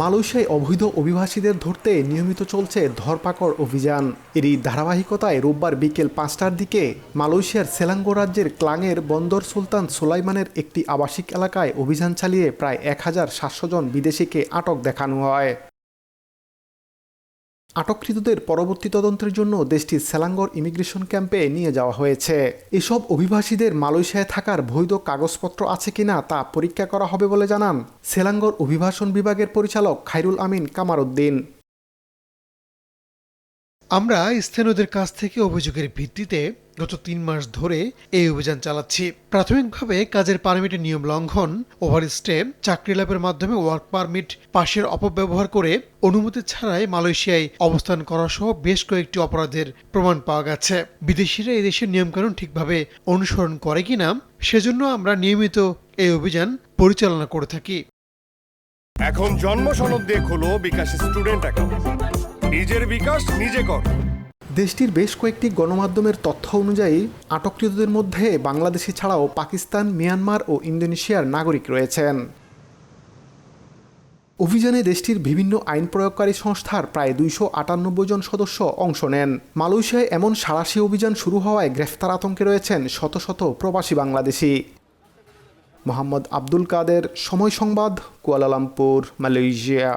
মালয়েশিয়ায় অবৈধ অভিবাসীদের ধরতে নিয়মিত চলছে ধরপাকড় অভিযান। এরই ধারাবাহিকতায় রোববার বিকেল ৫টার দিকে মালয়েশিয়ার সেলাঙ্গো রাজ্যের ক্লাংয়ের বন্দর সুলতান সুলাইমানের একটি আবাসিক এলাকায় অভিযান চালিয়ে প্রায় ১,৭০০ জন বিদেশিকে আটক দেখানো হয়। আটককৃতদের পরবর্তী তদন্তের জন্য দেশটির সেলাঙ্গর ইমিগ্রেশন ক্যাম্পে নিয়ে যাওয়া হয়েছে। এসব অভিবাসীদের মালয়েশিয়ায় থাকার বৈধ কাগজপত্র আছে কিনা তা পরীক্ষা করা হবে বলে জানান সেলাঙ্গর অভিবাসন বিভাগের পরিচালক খায়রুল আমিন কামারউদ্দিন। আমরা স্থানীয়দের কাছ থেকে অভিযোগের ভিত্তিতে গত ৩ মাস ধরে এই অভিযান চালাচ্ছি। প্রাথমিকভাবে কাজের পারমিটের নিয়ম লঙ্ঘন, ওভারস্টে, চাকরি লাভের মাধ্যমে ওয়ার্ক পারমিট পাশের অপব্যবহার করে অনুমতি ছাড়াই মালয়েশিয়ায় অবস্থান করা সহ বেশ কয়েকটি অপরাধের প্রমাণ পাওয়া গেছে। বিদেশিরা এই দেশের নিয়মকানুন ঠিকভাবে অনুসরণ করে কিনা সেজন্য আমরা নিয়মিত এই অভিযান পরিচালনা করে থাকি। এখন জন্ম সনদ দিয়ে খোলো বিকাশ স্টুডেন্ট অ্যাকাউন্ট। নিজের বিকাশ নিজে কর। দেশটির বেশ কয়েকটি গণমাধ্যমের তথ্য অনুযায়ী আটককৃতদের মধ্যে বাংলাদেশি ছাড়াও পাকিস্তান, মিয়ানমার ও ইন্দোনেশিয়ার নাগরিক রয়েছেন। অভিযানে দেশটির বিভিন্ন আইন প্রয়োগকারী সংস্থার প্রায় ২৯৮ জন সদস্য অংশ নেন। মালয়েশিয়ায় এমন সাঁড়াশি অভিযান শুরু হওয়ায় গ্রেফতার আতঙ্কে রয়েছেন শত শত প্রবাসী বাংলাদেশি। মোহাম্মদ আব্দুল কাদের, সময় সংবাদ, কুয়ালালামপুর, মালয়েশিয়া।